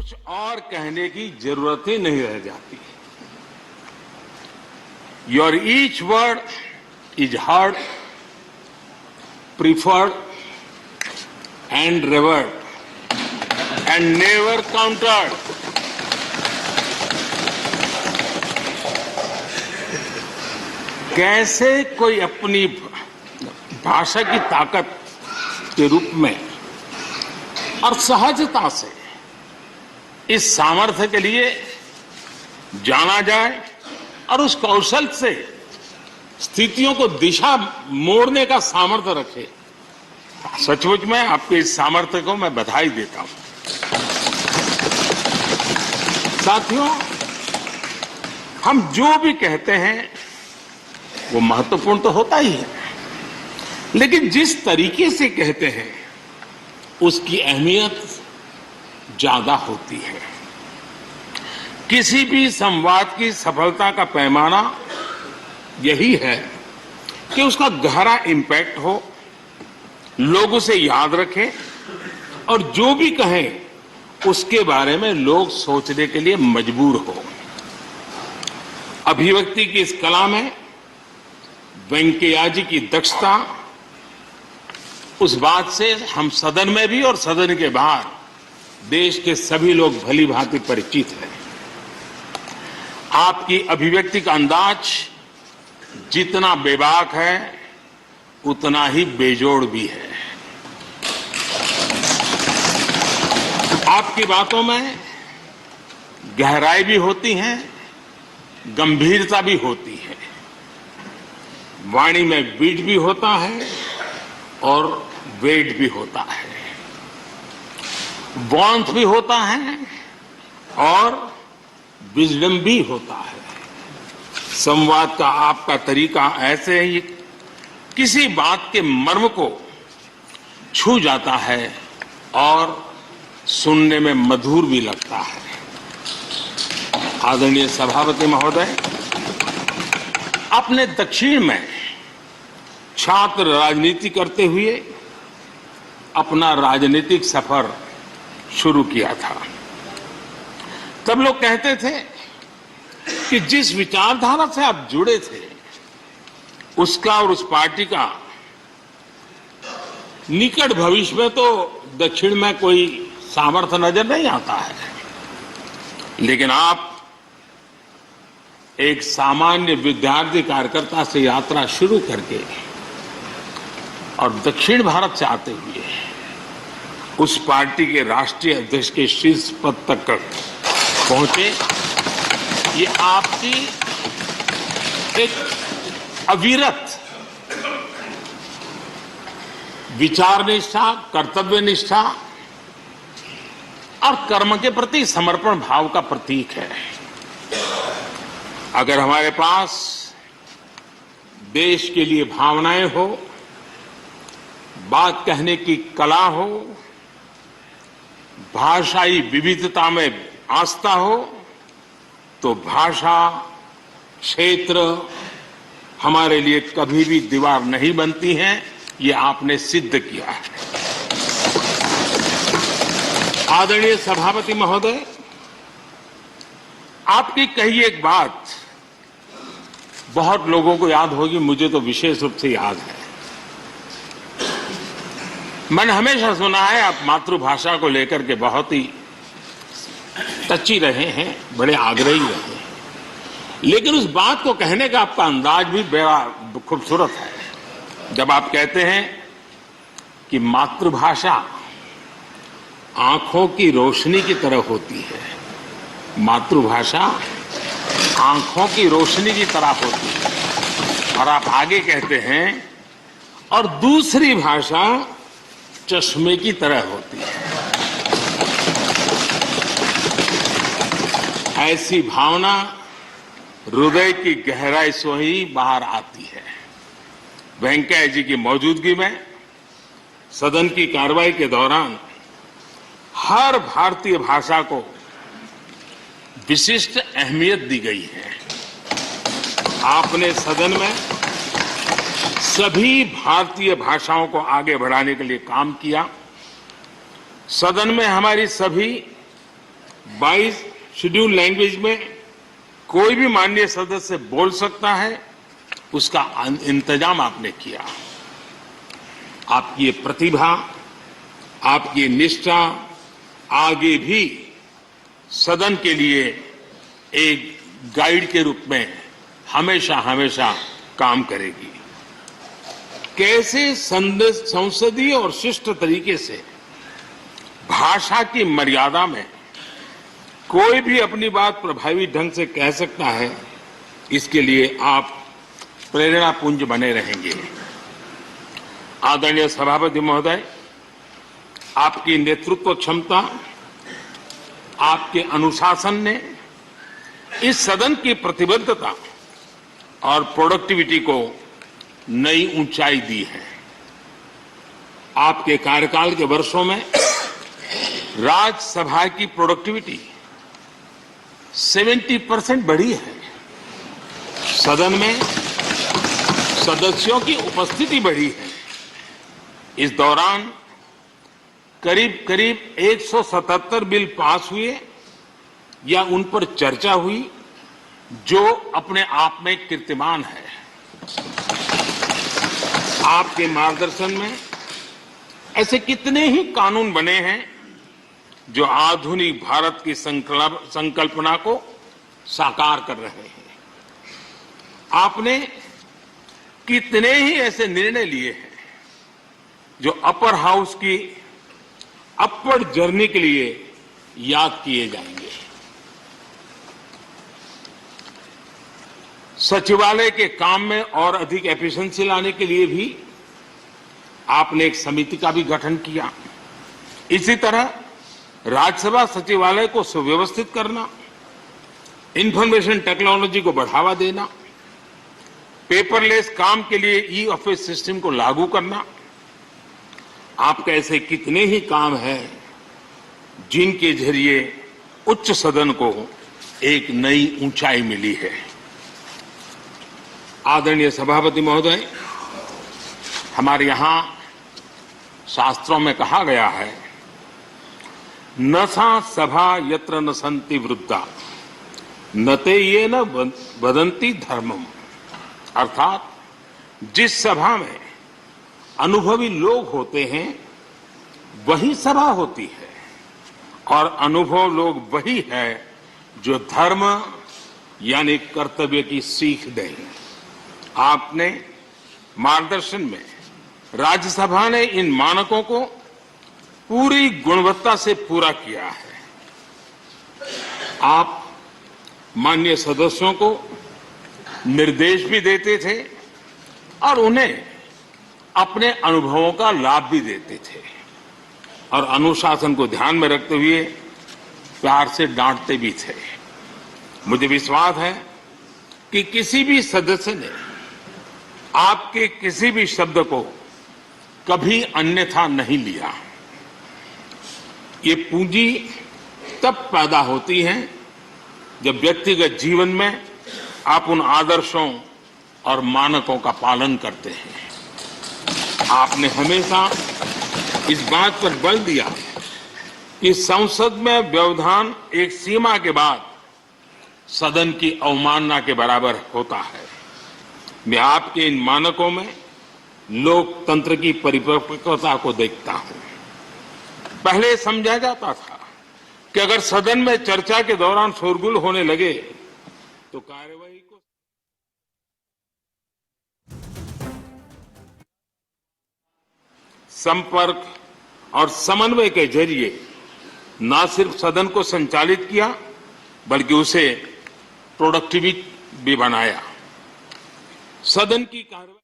कुछ और कहने की जरूरत ही नहीं रह जाती। Your each word is heard, preferred and revered and never countered. कैसे कोई अपनी भाषा की ताकत के रूप में और सहजता से इस सामर्थ्य के लिए जाना जाए और उस कौशल से स्थितियों को दिशा मोड़ने का सामर्थ्य रखे, सचमुच में आपके इस सामर्थ्य को मैं बधाई देता हूं। साथियों, हम जो भी कहते हैं वो महत्वपूर्ण तो होता ही है, लेकिन जिस तरीके से कहते हैं उसकी अहमियत ज्यादा होती है। किसी भी संवाद की सफलता का पैमाना यही है कि उसका गहरा इंपैक्ट हो, लोग उसे याद रखें और जो भी कहें उसके बारे में लोग सोचने के लिए मजबूर हो। अभिव्यक्ति की इस कला में वेंकैया जी की दक्षता, उस बात से हम सदन में भी और सदन के बाहर देश के सभी लोग भली भांति परिचित हैं। आपकी अभिव्यक्ति का अंदाज जितना बेबाक है उतना ही बेजोड़ भी है। आपकी बातों में गहराई भी होती है, गंभीरता भी होती है, वाणी में बीट भी होता है और वेट भी होता है, वार्मथ भी होता है और विजडम भी होता है। संवाद का आपका तरीका ऐसे ही किसी बात के मर्म को छू जाता है और सुनने में मधुर भी लगता है। आदरणीय सभापति महोदय, आपने दक्षिण में छात्र राजनीति करते हुए अपना राजनीतिक सफर शुरू किया था। तब लोग कहते थे कि जिस विचारधारा से आप जुड़े थे उसका और उस पार्टी का निकट भविष्य में तो दक्षिण में कोई सामर्थ्य नजर नहीं आता है, लेकिन आप एक सामान्य विद्यार्थी कार्यकर्ता से यात्रा शुरू करके और दक्षिण भारत से आते हुए उस पार्टी के राष्ट्रीय अध्यक्ष के शीर्ष पद तक पहुंचे। ये आपकी एक अविरत विचार निष्ठा, कर्तव्य निष्ठा और कर्म के प्रति समर्पण भाव का प्रतीक है। अगर हमारे पास देश के लिए भावनाएं हो, बात कहने की कला हो, भाषाई विविधता में आस्था हो, तो भाषा क्षेत्र हमारे लिए कभी भी दीवार नहीं बनती है। ये आपने सिद्ध किया है। आदरणीय सभापति महोदय, आपकी कही एक बात बहुत लोगों को याद होगी, मुझे तो विशेष रूप से याद है। मैंने हमेशा सुना है आप मातृभाषा को लेकर के बहुत ही टची रहे हैं, बड़े आग्रही रहे हैं, लेकिन उस बात को कहने का आपका अंदाज भी बड़ा खूबसूरत है। जब आप कहते हैं कि मातृभाषा आंखों की रोशनी की तरह होती है, मातृभाषा आंखों की रोशनी की तरह होती है, और आप आगे कहते हैं और दूसरी भाषा चश्मे की तरह होती है। ऐसी भावना हृदय की गहराई से ही बाहर आती है। वेंकैया जी की मौजूदगी में सदन की कार्रवाई के दौरान हर भारतीय भाषा को विशिष्ट अहमियत दी गई है। आपने सदन में सभी भारतीय भाषाओं को आगे बढ़ाने के लिए काम किया। सदन में हमारी सभी 22 शेड्यूल लैंग्वेज में कोई भी माननीय सदस्य बोल सकता है, उसका इंतजाम आपने किया। आपकी ये प्रतिभा, आपकी ये निष्ठा आगे भी सदन के लिए एक गाइड के रूप में हमेशा हमेशा काम करेगी। कैसे संसदीय और शिष्ट तरीके से भाषा की मर्यादा में कोई भी अपनी बात प्रभावी ढंग से कह सकता है, इसके लिए आप प्रेरणापुंज बने रहेंगे। आदरणीय सभापति महोदय, आपकी नेतृत्व क्षमता, आपके अनुशासन ने इस सदन की प्रतिबद्धता और प्रोडक्टिविटी को नई ऊंचाई दी है। आपके कार्यकाल के वर्षों में राज्यसभा की प्रोडक्टिविटी 70% बढ़ी है। सदन में सदस्यों की उपस्थिति बढ़ी है। इस दौरान करीब करीब 177 बिल पास हुए या उन पर चर्चा हुई, जो अपने आप में कीर्तिमान है। आपके मार्गदर्शन में ऐसे कितने ही कानून बने हैं जो आधुनिक भारत की संकल्पना को साकार कर रहे हैं। आपने कितने ही ऐसे निर्णय लिए हैं जो अपर हाउस की अपवर्ड जर्नी के लिए याद किए जाएंगे। सचिवालय के काम में और अधिक एफिशिएंसी लाने के लिए भी आपने एक समिति का भी गठन किया। इसी तरह राज्यसभा सचिवालय को सुव्यवस्थित करना, इंफॉर्मेशन टेक्नोलॉजी को बढ़ावा देना, पेपरलेस काम के लिए ई ऑफिस सिस्टम को लागू करना, आपके ऐसे कितने ही काम हैं जिनके जरिए उच्च सदन को एक नई ऊंचाई मिली है। आदरणीय सभापति महोदय, हमारे यहां शास्त्रों में कहा गया है, न सा सभा यत्र न सन्ति वृद्धा न ते ये न वदन्ति धर्मम। अर्थात जिस सभा में अनुभवी लोग होते हैं वही सभा होती है, और अनुभव लोग वही है जो धर्म यानी कर्तव्य की सीख दें। आपने मार्गदर्शन में राज्यसभा ने इन मानकों को पूरी गुणवत्ता से पूरा किया है। आप माननीय सदस्यों को निर्देश भी देते थे और उन्हें अपने अनुभवों का लाभ भी देते थे, और अनुशासन को ध्यान में रखते हुए प्यार से डांटते भी थे। मुझे विश्वास है कि किसी भी सदस्य ने आपके किसी भी शब्द को कभी अन्यथा नहीं लिया। ये पूंजी तब पैदा होती है जब व्यक्तिगत जीवन में आप उन आदर्शों और मानकों का पालन करते हैं। आपने हमेशा इस बात पर बल दिया कि संसद में व्यवधान एक सीमा के बाद सदन की अवमानना के बराबर होता है। मैं आपके इन मानकों में लोकतंत्र की परिपक्वता को देखता हूं। पहले समझा जाता था कि अगर सदन में चर्चा के दौरान शोरगुल होने लगे तो कार्यवाही को संपर्क और समन्वय के जरिए न सिर्फ सदन को संचालित किया बल्कि उसे प्रोडक्टिव भी बनाया। सदन की कार्रवाई